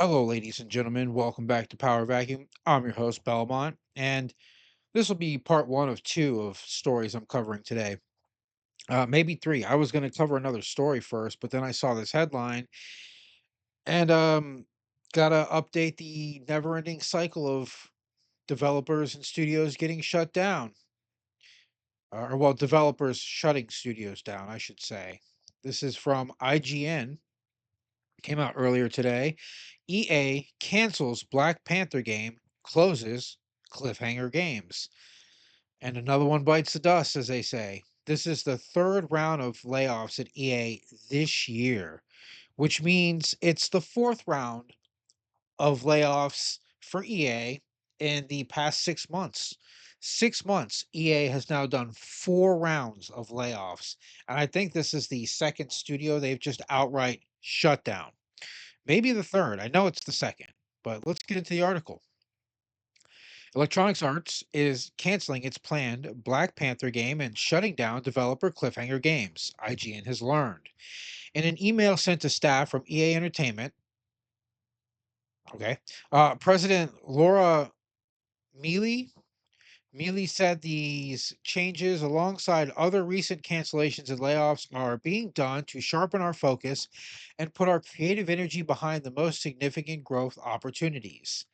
Hello, ladies and gentlemen. Welcome back to Power Vacuum. I'm your host, Belmont, and this will be part one of two of stories I'm covering today. Maybe three. I was going to cover another story first, but then I saw this headline and gotta update the never-ending cycle of developers and studios getting shut down. Or, well, developers shutting studios down, I should say. This is from IGN. Came out earlier today. EA cancels Black Panther game, closes Cliffhanger Games. And another one bites the dust, as they say. This is the third round of layoffs at EA this year, which means it's the fourth round of layoffs for EA in the past 6 months. 6 months, EA has now done four rounds of layoffs. And I think this is the second studio they've just outright shut down. Maybe the third. I know it's the second, but let's get into the article. Electronics Arts is canceling its planned Black Panther game and shutting down developer Cliffhanger Games, IGN has learned. In an email sent to staff from EA Entertainment, okay, President Laura Mealy said these changes, alongside other recent cancellations and layoffs, are being done to sharpen our focus and put our creative energy behind the most significant growth opportunities,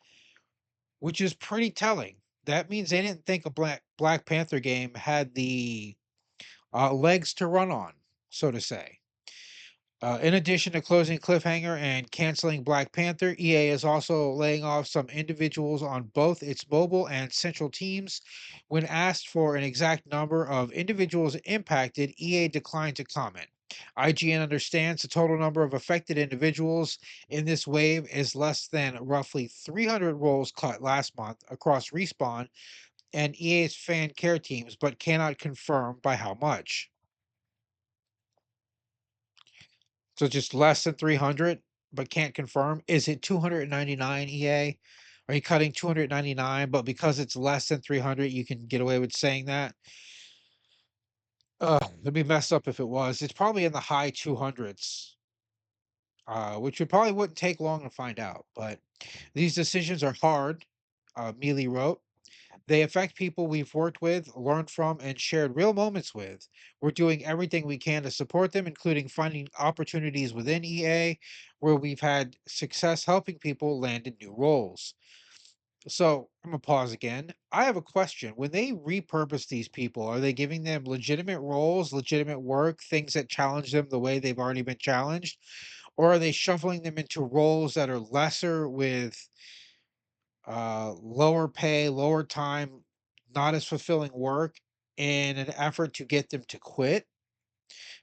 which is pretty telling. That means they didn't think a Black Panther game had the legs to run on, so to say. In addition to closing Cliffhanger and canceling Black Panther, EA is also laying off some individuals on both its mobile and central teams. When asked for an exact number of individuals impacted, EA declined to comment. IGN understands the total number of affected individuals in this wave is less than roughly 300 roles cut last month across Respawn and EA's fan care teams, but cannot confirm by how much. So just less than 300, but can't confirm. Is it 299 EA? Are you cutting 299, but because it's less than 300, you can get away with saying that? It'd be messed up if it was. It's probably in the high 200s, which would probably wouldn't take long to find out. But these decisions are hard, Mealy wrote. They affect people we've worked with, learned from, and shared real moments with. We're doing everything we can to support them, including finding opportunities within EA where we've had success helping people land in new roles. So I'm gonna pause again. I have a question. When they repurpose these people, are they giving them legitimate roles, legitimate work, things that challenge them the way they've already been challenged? Or are they shuffling them into roles that are lesser with lower pay, lower time, not as fulfilling work in an effort to get them to quit?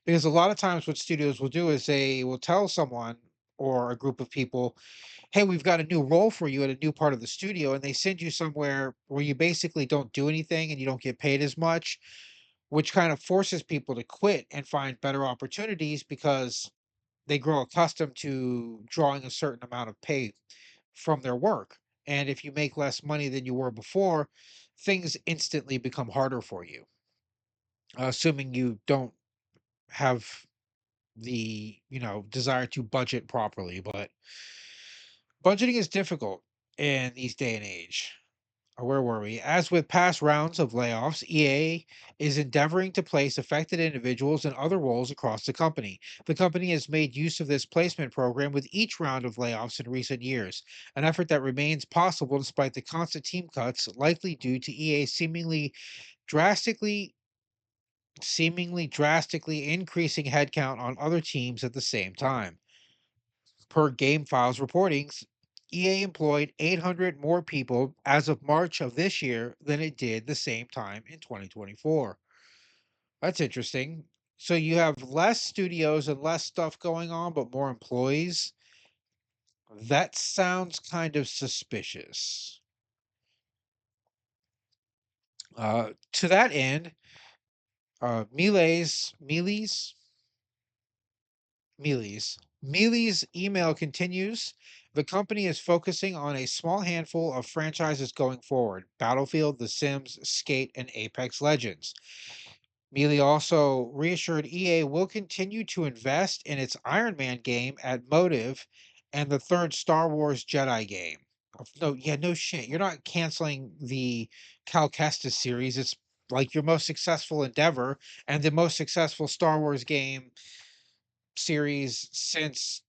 Because a lot of times what studios will do is they will tell someone or a group of people, hey, we've got a new role for you at a new part of the studio, and they send you somewhere where you basically don't do anything and you don't get paid as much, which kind of forces people to quit and find better opportunities because they grow accustomed to drawing a certain amount of pay from their work. And if you make less money than you were before, things instantly become harder for you, assuming you don't have the, desire to budget properly. But budgeting is difficult in these day and age. Where were we? As with past rounds of layoffs, EA is endeavoring to place affected individuals in other roles across the company. The company has made use of this placement program with each round of layoffs in recent years, an effort that remains possible despite the constant team cuts, likely due to EA drastically drastically increasing headcount on other teams at the same time. Per GameFile's reportings, EA employed 800 more people as of March of this year than it did the same time in 2024. That's interesting. So you have less studios and less stuff going on, but more employees. That sounds kind of suspicious. To that end, Mealy's email continues. The company is focusing on a small handful of franchises going forward: Battlefield, The Sims, Skate, and Apex Legends. Mealy also reassured EA will continue to invest in its Iron Man game at Motive and the third Star Wars Jedi game. No, yeah, no shit. You're not canceling the Cal Kestis series. It's like your most successful endeavor and the most successful Star Wars game series since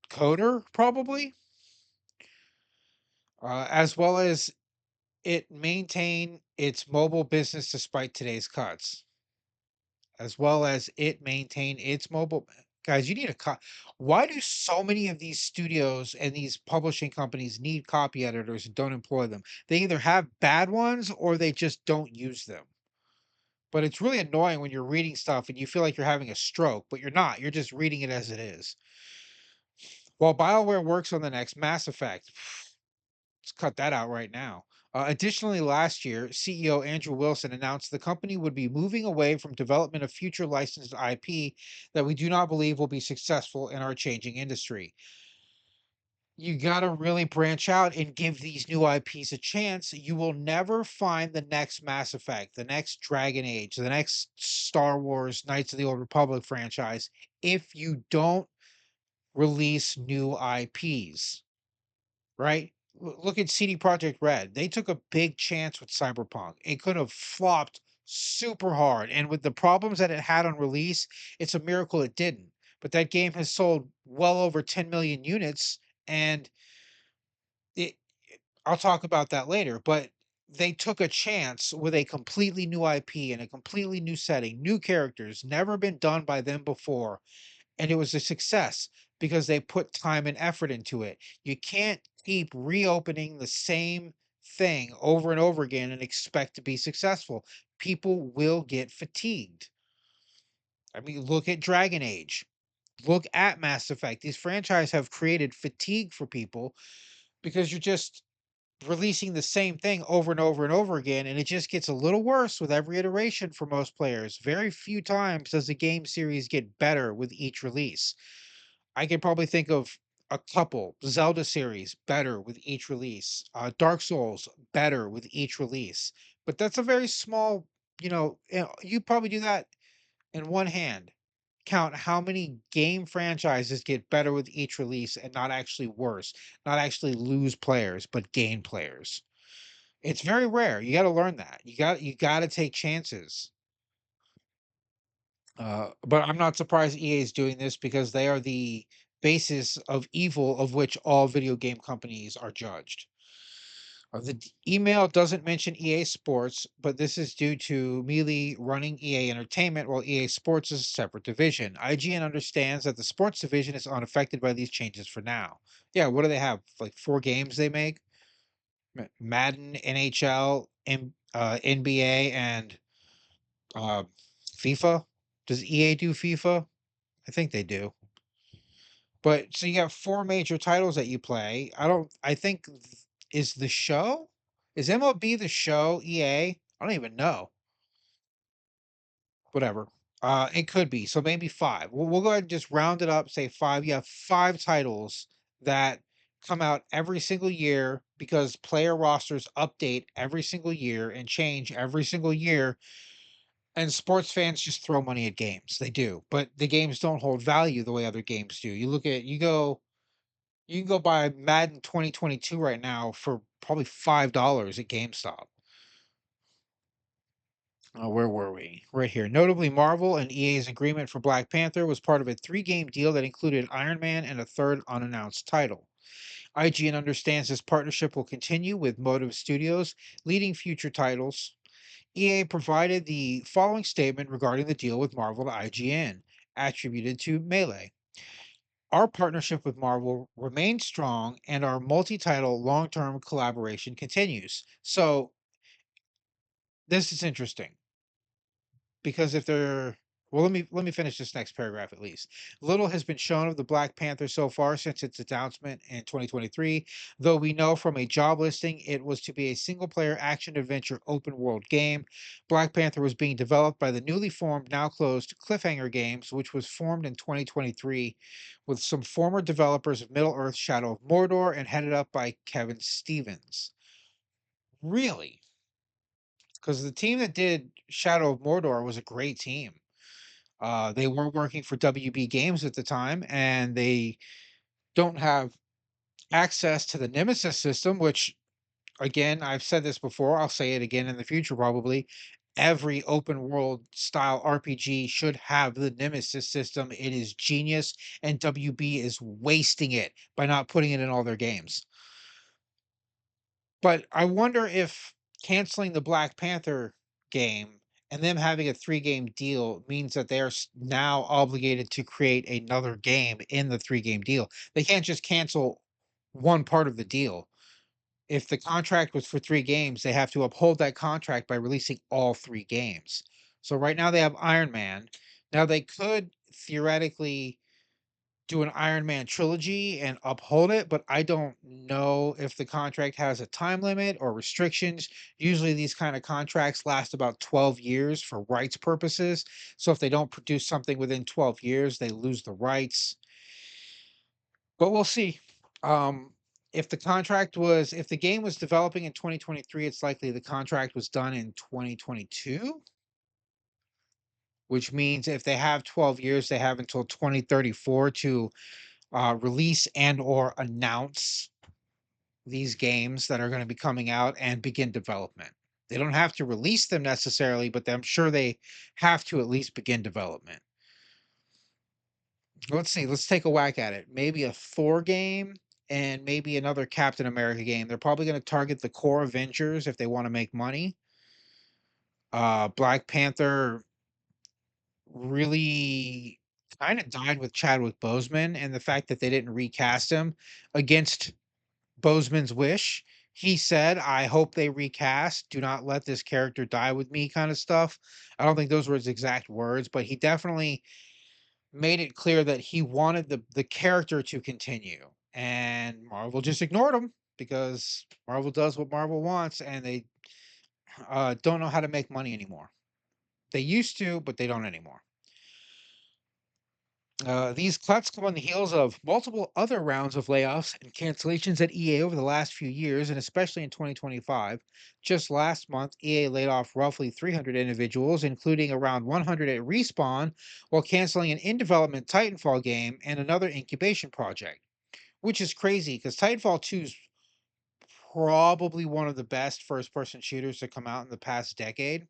Coder, probably. As well as it maintain its mobile business despite today's cuts, as well as it maintain its mobile. Guys, you need a cut. Why do so many of these studios and these publishing companies need copy editors and don't employ them? They either have bad ones or they just don't use them. But it's really annoying when you're reading stuff and you feel like you're having a stroke, but you're not. You're just reading it as it is. While BioWare works on the next Mass Effect, let's cut that out right now. Additionally, last year, CEO Andrew Wilson announced the company would be moving away from development of future licensed IP that we do not believe will be successful in our changing industry. You got to really branch out and give these new IPs a chance. You will never find the next Mass Effect, the next Dragon Age, the next Star Wars Knights of the Old Republic franchise if you don't release new IPs. Right? Look at CD Projekt Red. They took a big chance with Cyberpunk. It could have flopped super hard, and with the problems that it had on release, it's a miracle it didn't. But that game has sold well over 10 million units, and it I'll talk about that later, but they took a chance with a completely new IP and a completely new setting, new characters, never been done by them before, and it was a success because they put time and effort into it. You can't keep reopening the same thing over and over again and expect to be successful. People will get fatigued. I mean, look at Dragon Age. Look at Mass Effect. These franchises have created fatigue for people because you're just releasing the same thing over and over and over again, and it just gets a little worse with every iteration for most players. Very few times does the game series get better with each release. I can probably think of a couple. Zelda series better with each release. Dark Souls better with each release. But that's a very small, you probably do that in one hand. Count how many game franchises get better with each release and not actually worse, not actually lose players, but gain players. It's very rare. You got to learn that. You got to take chances. But I'm not surprised EA is doing this because they are the basis of evil of which all video game companies are judged. Email doesn't mention EA Sports, but this is due to Mealy running EA Entertainment while EA Sports is a separate division. IGN understands that the sports division is unaffected by these changes for now. Yeah, what do they have? Like four games they make? Madden, NHL, NBA, and uh, FIFA. Does EA do FIFA? I think they do. But so you have 4 major titles that you play. I think is the show? Is MLB the show EA? I don't even know. Whatever. It could be. So maybe 5. We'll go ahead and just round it up, say 5. You have 5 titles that come out every single year because player rosters update every single year and change every single year. And sports fans just throw money at games. They do. But the games don't hold value the way other games do. You can go buy Madden 2022 right now for probably $5 at GameStop. Where were we? Right here. Notably, Marvel and EA's agreement for Black Panther was part of a three-game deal that included Iron Man and a third unannounced title. IGN understands this partnership will continue with Motive Studios, leading future titles. EA provided the following statement regarding the deal with Marvel to IGN, attributed to Melee. Our partnership with Marvel remains strong and our multi-title long-term collaboration continues. So this is interesting because if they're well, let me finish this next paragraph at least. Little has been shown of the Black Panther so far since its announcement in 2023, though we know from a job listing it was to be a single-player action-adventure open-world game. Black Panther was being developed by the newly formed, now closed Cliffhanger Games, which was formed in 2023 with some former developers of Middle-earth: Shadow of Mordor and headed up by Kevin Stevens. Really? Because the team that did Shadow of Mordor was a great team. They were working for WB Games at the time, and they don't have access to the Nemesis system, which again, I've said this before, I'll say it again in the future probably. Every open world style RPG should have the Nemesis system. It is genius, and WB is wasting it by not putting it in all their games. But I wonder if canceling the Black Panther game and them having a 3-game deal means that they're now obligated to create another game in the 3-game deal. They can't just cancel one part of the deal. If the contract was for 3 games, they have to uphold that contract by releasing all 3 games. So right now they have Iron Man. Now they could theoretically do an Iron Man trilogy and uphold it, but I don't know if the contract has a time limit or restrictions. Usually these kind of contracts last about 12 years for rights purposes. So if they don't produce something within 12 years, they lose the rights. But we'll see. Um, if the game was developing in 2023, it's likely the contract was done in 2022, which means if they have 12 years, they have until 2034 to release and or announce these games that are going to be coming out and begin development. They don't have to release them necessarily, but I'm sure they have to at least begin development. Let's see. Let's take a whack at it. Maybe a Thor game and maybe another Captain America game. They're probably going to target the core Avengers if they want to make money. Black Panther really kind of died with Chadwick Boseman, and the fact that they didn't recast him against Boseman's wish. He said, "I hope they recast. Do not let this character die with me," kind of stuff. I don't think those were his exact words, but he definitely made it clear that he wanted the character to continue, and Marvel just ignored him because Marvel does what Marvel wants, and they don't know how to make money anymore. They used to, but they don't anymore. These cuts come on the heels of multiple other rounds of layoffs and cancellations at EA over the last few years, and especially in 2025. Just last month, EA laid off roughly 300 individuals, including around 100 at Respawn, while canceling an in development Titanfall game and another incubation project, which is crazy because Titanfall 2 is probably one of the best first person shooters to come out in the past decade.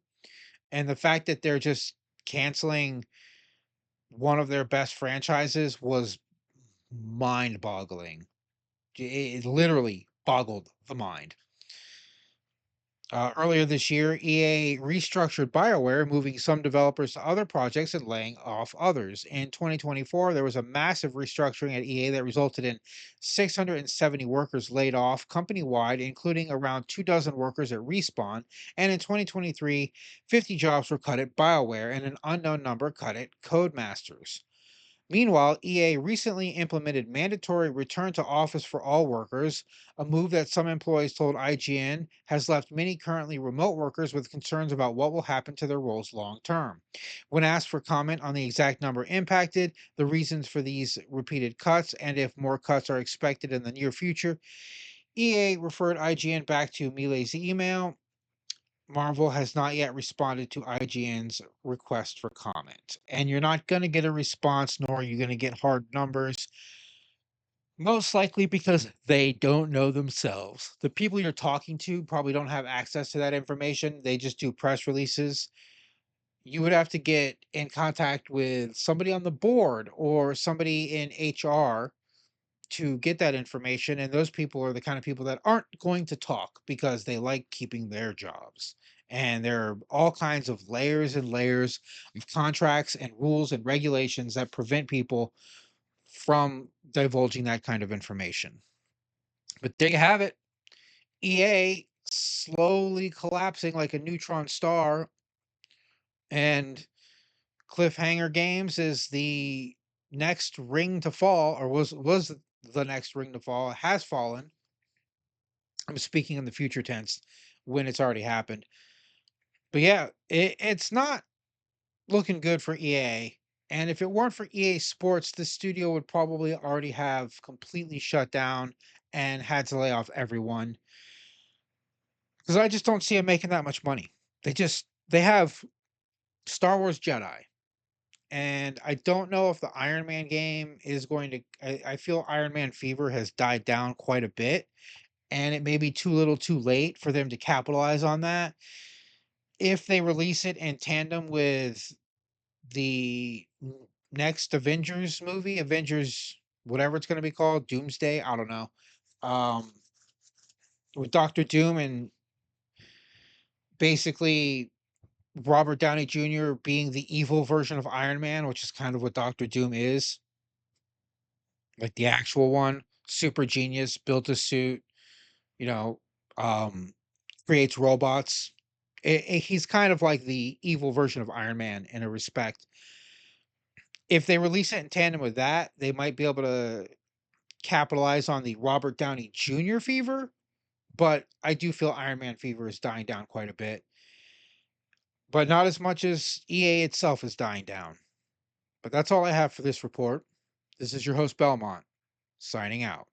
And the fact that they're just canceling one of their best franchises was mind-boggling. It literally boggled the mind. Earlier this year, EA restructured BioWare, moving some developers to other projects and laying off others. In 2024, there was a massive restructuring at EA that resulted in 670 workers laid off company-wide, including around 24 workers at Respawn. And in 2023, 50 jobs were cut at BioWare and an unknown number cut at Codemasters. Meanwhile, EA recently implemented mandatory return to office for all workers, a move that some employees told IGN has left many currently remote workers with concerns about what will happen to their roles long term. When asked for comment on the exact number impacted, the reasons for these repeated cuts, and if more cuts are expected in the near future, EA referred IGN back to Mile's email. Marvel has not yet responded to IGN's request for comment. And you're not going to get a response, nor are you going to get hard numbers, most likely because they don't know themselves. The people you're talking to probably don't have access to that information. They just do press releases. You would have to get in contact with somebody on the board or somebody in HR to get that information, and those people are the kind of people that aren't going to talk because they like keeping their jobs. And there are all kinds of layers and layers of contracts and rules and regulations that prevent people from divulging that kind of information. But there you have it. EA slowly collapsing like a neutron star, and Cliffhanger Games is the next ring to fall, or was the next ring to fall. It has fallen. I'm speaking in the future tense when it's already happened. But yeah, it's not looking good for EA. And if it weren't for EA Sports, the studio would probably already have completely shut down and had to lay off everyone. Because I just don't see them making that much money. They have Star Wars Jedi and I don't know if the Iron Man game is going to. I feel Iron Man fever has died down quite a bit, and it may be too little, too late for them to capitalize on that. If they release it in tandem with the next Avengers movie, Avengers whatever it's going to be called, Doomsday, I don't know. Um, with Doctor Doom and basically Robert Downey Jr. being the evil version of Iron Man, which is kind of what Doctor Doom is, like the actual one, super genius, built a suit, you know, um, creates robots. He's kind of like the evil version of Iron Man in a respect. If they release it in tandem with that, they might be able to capitalize on the Robert Downey Jr. fever, but I do feel Iron Man fever is dying down quite a bit, but not as much as EA itself is dying down. But that's all I have for this report. This is your host, Belmont, signing out.